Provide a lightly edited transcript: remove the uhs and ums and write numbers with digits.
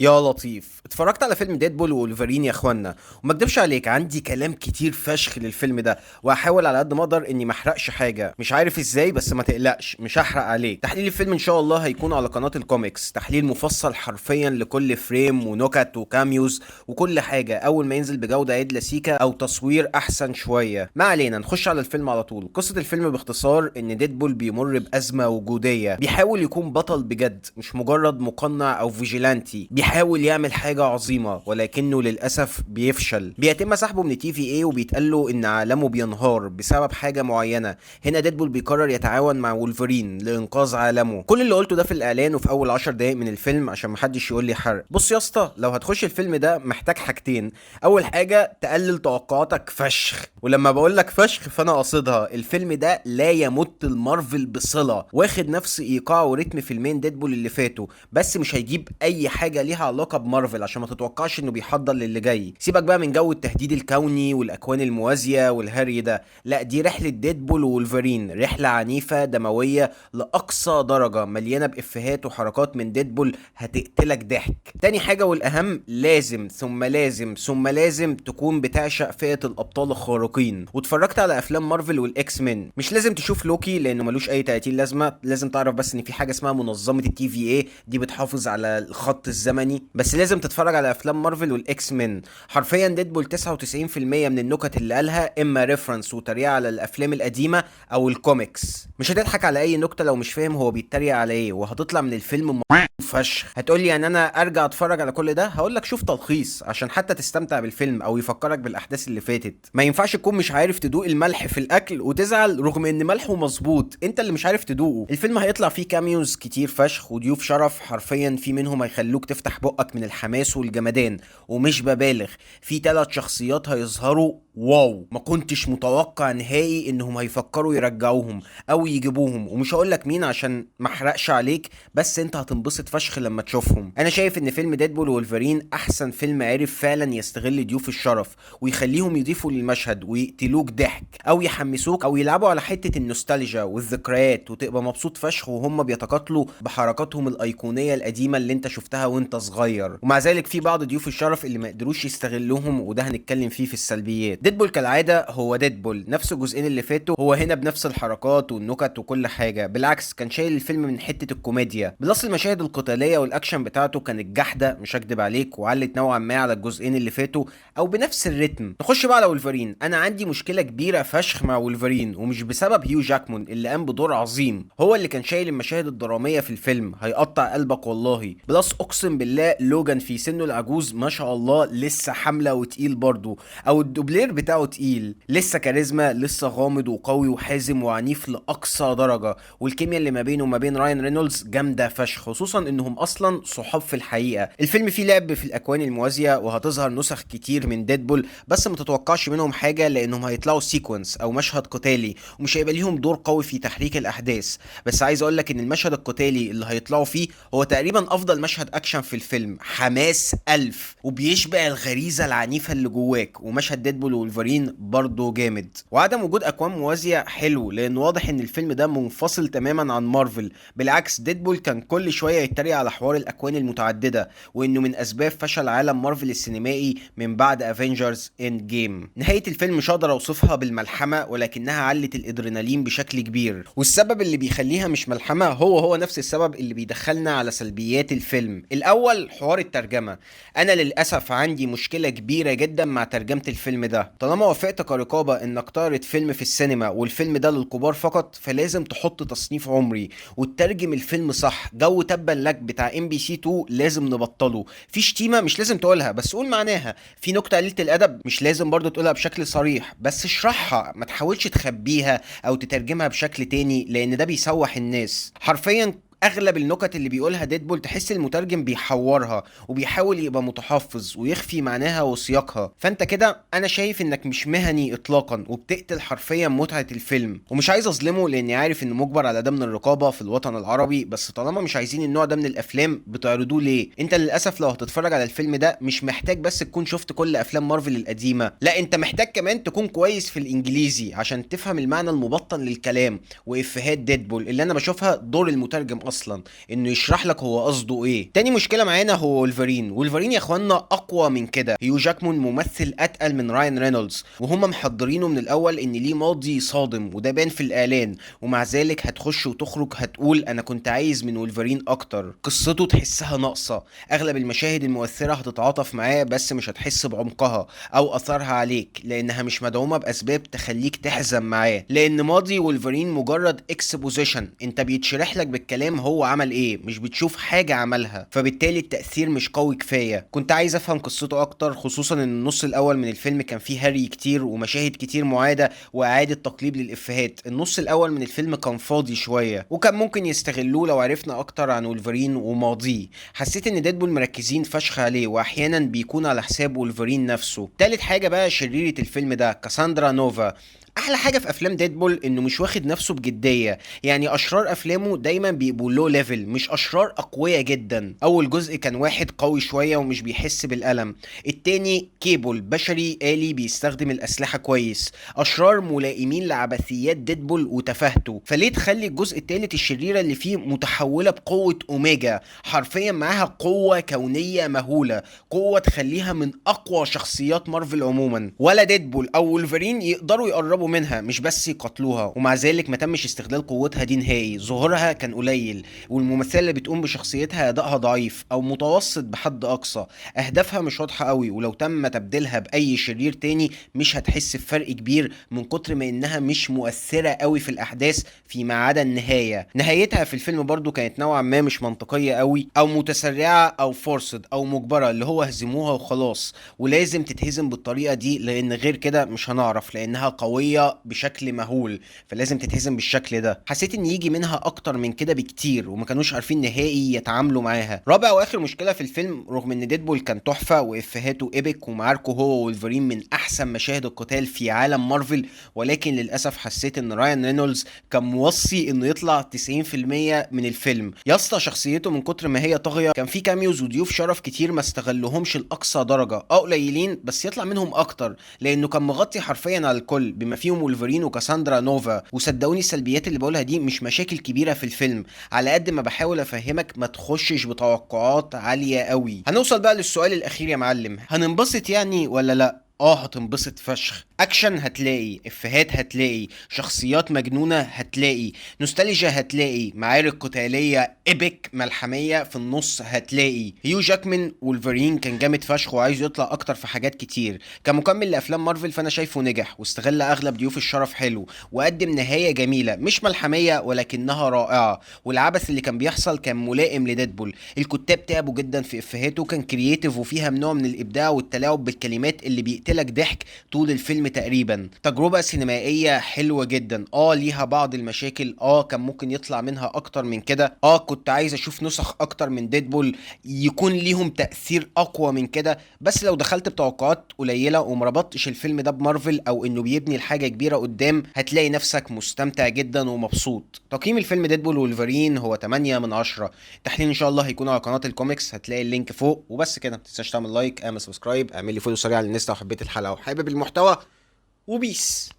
يا لطيف، اتفرجت على فيلم ديدبول وولفرين يا اخوانا. وما اكدبش عليك، عندي كلام كتير فشخ للفيلم ده، وهحاول على قد ما اقدر اني ما احرقش حاجه. مش عارف ازاي، بس ما تقلقش مش هحرق عليك. تحليل الفيلم ان شاء الله هيكون على قناه الكوميكس، تحليل مفصل حرفيا لكل فريم ونكت وكاميوز وكل حاجه، اول ما ينزل بجوده عدله سيكا او تصوير احسن شويه. ما علينا، نخش على الفيلم على طول. قصه الفيلم باختصار ان ديدبول بيمر بازمه وجوديه، بيحاول يكون بطل بجد، مش مجرد مقنع او فيجيلانتي. بيحاول يعمل حاجة عظيمة ولكنه للأسف بيفشل. بيتم سحبه من تي في اي وبيتقال له ان عالمه بينهار بسبب حاجة معينة. هنا ديدبول بيقرر يتعاون مع وولفرين لإنقاذ عالمه. كل اللي قلته ده في الإعلان وفي أول 10 دقايق من الفيلم عشان محدش يقول لي حرق. بص يا اسطى، لو هتخش الفيلم ده محتاج حاجتين. أول حاجة تقلل توقعاتك فشخ، ولما بقول لك فشخ فأنا قصدها. الفيلم ده لا يمت المارفل بصلة، واخد نفس إيقاع وريتم فيلمين ديدبول اللي فاتوا، بس مش هيجيب أي حاجة ليها علاقه بمارفل عشان ما تتوقعش انه بيحضر للي جاي. سيبك بقى من جو التهديد الكوني والاكوان الموازيه والهري ده، لا دي رحله ديدبول وولفرين، رحله عنيفه دمويه لاقصى درجه، مليانه بافيهات وحركات من ديدبول هتقتلك ضحك. تاني حاجه والاهم، لازم ثم لازم ثم لازم تكون بتعشق فئه الابطال الخارقين واتفرجت على افلام مارفل والاكس مان. مش لازم تشوف لوكي لانه ملوش اي 30 لازمه، لازم تعرف بس ان في حاجه اسمها منظمه التي في اي، دي بتحافظ على الخط الزمني. بس لازم تتفرج على افلام مارفل والاكس مان. حرفيا ديدبول 99% من النكت اللي قالها اما ريفرنس وتريقه على الافلام القديمه او الكوميكس. مش هتضحك على اي نكته لو مش فاهم هو بيتريق على ايه، وهتطلع من الفيلم فشخ. هتقولي يعني انا ارجع اتفرج على كل ده؟ هقولك شوف تلخيص عشان حتى تستمتع بالفيلم او يفكرك بالاحداث اللي فاتت. ما ينفعش تكون مش عارف تدوق الملح في الاكل وتزعل رغم ان ملحه مظبوط، انت اللي مش عارف تدوقه. الفيلم هيطلع فيه كاميوز كتير فشخ وضيوف شرف، حرفيا في منهم هيخلوك تفتح بقك من الحماس والجمدان. ومش ببالغ، في 3 شخصيات هيظهروا واو، ما كنتش متوقع نهائي انهم هيفكروا يرجعوهم او يجيبوهم. ومش هقولك مين عشان ما احرقش عليك، بس انت هتنبسط فشخ لما تشوفهم. انا شايف ان فيلم ديدبول وولفرين احسن فيلم عرف فعلا يستغل ضيوف الشرف ويخليهم يضيفوا للمشهد ويقتلوك ضحك او يحمسوك او يلعبوا على حتة النوستالجيا والذكريات، وتبقى مبسوط فشخ وهم بيتقاتلوا بحركاتهم الايقونية القديمة اللي انت شفتها وانت صغير. ومع ذلك في بعض ضيوف الشرف اللي ما قدروش يستغلوهم، وده هنتكلم فيه في السلبيات. ديدبول كالعادة هو ديدبول، نفس الجزئين اللي فاتوا هو هنا بنفس الحركات والنكت وكل حاجة. بالعكس كان شايل الفيلم من حتة الكوميديا، بلس المشاهد القتالية والاكشن بتاعته كانت جحدة مش هكدب عليك، وعلت نوعا ما على الجزئين اللي فاتوا او بنفس الريتم. نخش بقى على وولفرين. انا عندي مشكلة كبيرة فشخ مع وولفرين، ومش بسبب هيو جاكمون اللي قام بدور عظيم، هو اللي كان شايل المشاهد الدرامية في الفيلم، هيقطع قلبك والله. بلس اقسم بالله لوجان في سنه العجوز ما شاء الله لسه حاملة وتقيل برضه، او الدوبلير بتاعه تقيل، لسه كاريزما، لسه غامض وقوي وحازم وعنيف لاقصى درجه. والكيمياء اللي ما بينه وما بين راين رينولدز جامده فشخ، خصوصا انهم اصلا صحاب في الحقيقه. الفيلم فيه لعب في الاكوان الموازيه، وهتظهر نسخ كتير من ديدبول، بس ما تتوقعش منهم حاجه لانهم هيطلعوا سيكونس او مشهد قتالي، ومش هيبقى ليهم دور قوي في تحريك الاحداث. بس عايز اقول لك ان المشهد القتالي اللي هيطلعوا فيه هو تقريبا افضل مشهد اكشن في الفيلم، حماس الف وبيشبع الغريزه العنيفه اللي جواك. ومشهد ديدبول وولفرين برضه جامد. وعدم وجود اكوان موازيه حلو، لان واضح ان الفيلم ده منفصل تماما عن مارفل. بالعكس ديدبول كان كل شويه يتريق على حوار الاكوان المتعدده، وانه من اسباب فشل عالم مارفل السينمائي من بعد افنجرز اند جيم. نهايه الفيلم مش هقدر اوصفها بالملحمه، ولكنها علت الادرينالين بشكل كبير. والسبب اللي بيخليها مش ملحمه هو نفس السبب اللي بيدخلنا على سلبيات الفيلم. الاول حوار الترجمه. انا للاسف عندي مشكله كبيره جدا مع ترجمه الفيلم ده. طالما وافقت كرقابه انك تعرض فيلم في السينما والفيلم ده للكبار فقط، فلازم تحط تصنيف عمري وتترجم الفيلم صح. جو تبا لك بتاع ام بي سي 2 لازم نبطله. في شتيمه مش لازم تقولها بس قول معناها، في نكته قليله الادب مش لازم برضو تقولها بشكل صريح بس اشرحها، ما تحاولش تخبيها او تترجمها بشكل تاني لان ده بيسوح الناس. حرفيا اغلب النكت اللي بيقولها ديدبول تحس المترجم بيحورها وبيحاول يبقى متحفظ ويخفي معناها وسياقها. فانت كده انا شايف انك مش مهني اطلاقا، وبتقتل حرفيا متعة الفيلم. ومش عايز اظلمه لاني عارف انه مجبر على ده من الرقابة في الوطن العربي، بس طالما مش عايزين النوع ده من الافلام بتعرضوه ليه؟ انت للاسف لو هتتفرج على الفيلم ده مش محتاج بس تكون شفت كل افلام مارفل القديمة، لا انت محتاج كمان تكون كويس في الانجليزي عشان تفهم المعنى المبطن للكلام وافيهات ديدبول اللي انا بشوفها دور المترجم اصلا انه يشرح لك هو قصده ايه. تاني مشكله معانا هو وولفرين يا اخوانا اقوى من كده. هيو جاكمان ممثل اتقل من راين رينولدز، وهم محضرينه من الاول ان ليه ماضي صادم، وده بان في الاعلان، ومع ذلك هتخش وتخرج هتقول انا كنت عايز من وولفرين اكتر. قصته تحسها ناقصه، اغلب المشاهد المؤثره هتتعاطف معاه بس مش هتحس بعمقها او اثرها عليك، لانها مش مدعومه باسباب تخليك تحزن معاه، لان ماضي وولفرين مجرد اكسبوزيشن، انت بيتشرح لك بالكلام هو عمل ايه، مش بتشوف حاجه عملها، فبالتالي التاثير مش قوي كفايه. كنت عايز افهم قصته اكتر، خصوصا ان النص الاول من الفيلم كان فيه هري كتير ومشاهد كتير معاده واعاده تقليب للافيهات. النص الاول من الفيلم كان فاضي شويه، وكان ممكن يستغلوه لو عرفنا اكتر عن وولفرين وماضيه. حسيت ان ديدبول مركزين فشخ عليه، واحيانا بيكون على حساب وولفرين نفسه. تالت حاجه بقى شريره الفيلم ده كاساندرا نوفا. احلى حاجه في افلام ديدبول انه مش واخد نفسه بجديه، يعني اشرار افلامه دايما بيبقوا لو ليفل، مش اشرار اقوياء جدا. اول جزء كان واحد قوي شويه ومش بيحس بالالم، التاني كيبل بشري آلي بيستخدم الاسلحه كويس. اشرار ملائمين لعبثيات ديدبول وتفاهته. فليه تخلي الجزء التالت الشريره اللي فيه متحوله بقوه اوميجا، حرفيا معاها قوه كونيه مهوله، قوه تخليها من اقوى شخصيات مارفل عموما. ولا ديدبول او وولفرين يقدروا يقربوا منها، مش بس يقتلوها، ومع ذلك ما تمش استغلال قوتها دي نهائي. ظهورها كان قليل، والممثله اللي بتقوم بشخصيتها ادائها ضعيف او متوسط بحد اقصى. اهدافها مش واضحه قوي، ولو تم تبديلها باي شرير تاني مش هتحس بفرق كبير، من كتر ما انها مش مؤثره قوي في الاحداث فيما عدا النهايه. نهايتها في الفيلم برضو كانت نوعا ما مش منطقيه قوي، او متسرعه او فورسد او مجبره، اللي هو هزموها وخلاص، ولازم تتهزم بالطريقه دي لان غير كده مش هنعرف، لانها قويه بشكل مهول، فلازم تتهزم بالشكل ده. حسيت ان يجي منها اكتر من كده بكتير، وما كانوش عارفين نهائي يتعاملوا معاها. رابع واخر مشكله في الفيلم، رغم ان ديدبول كان تحفه وافهاته ايبك ومعاركه هو وولفرين من احسن مشاهد القتال في عالم مارفل، ولكن للاسف حسيت ان رايان رينولدز كان موصي انه يطلع 90% من الفيلم. يا اسطى شخصيته من كتر ما هي طاغيه، كان في كاميوز وضيوف شرف كتير ما استغلهمش لاقصى درجه، قليلين بس يطلع منهم اكتر، لانه كان مغطي حرفيا على الكل بما فيهم وولفرين وكاساندرا نوفا. وصدقوني السلبيات اللي بقولها دي مش مشاكل كبيره في الفيلم، على قد ما بحاول افهمك ما تخشش بتوقعات عاليه قوي. هنوصل بقى للسؤال الاخير يا معلم، هننبسط يعني ولا لا؟ هتنبسط فشخ. اكشن هتلاقي، افيهات هتلاقي، شخصيات مجنونه هتلاقي، نوستالجيا هتلاقي، معارك قتاليه ايبك ملحميه في النص هتلاقي. هيو جاكمان وولفرين كان جامد فشخ وعايز يطلع اكتر في حاجات كتير. كمكمل لافلام مارفل فانا شايفه نجح، واستغل اغلب ضيوف الشرف حلو، وقدم نهايه جميله مش ملحميه ولكنها رائعه. والعبث اللي كان بيحصل كان ملائم لديدبول. الكتاب تعبوا جدا في افيهاته، كان كرييتيف وفيها نوع من الابداع والتلاعب بالكلمات اللي بيقتلك ضحك طول الفيلم تقريبا. تجربه سينمائيه حلوه جدا، ليها بعض المشاكل، كان ممكن يطلع منها اكتر من كده. كنت عايز اشوف نسخ اكتر من ديدبول يكون ليهم تاثير اقوى من كده، بس لو دخلت بتوقعات قليله ومربطتش الفيلم ده بمارفل او انه بيبني لحاجه كبيره قدام، هتلاقي نفسك مستمتع جدا ومبسوط. تقييم الفيلم ديدبول وولفرين هو 8 من 10. التحليل ان شاء الله هيكون على قناه الكوميكس، هتلاقي اللينك فوق. وبس كده، ما تنساش تعمل لايك، اعمل سبسكرايب، اعمل لي فولو سريع على الانستا لو حبيت الحلقه وحابب المحتوى، وبيس.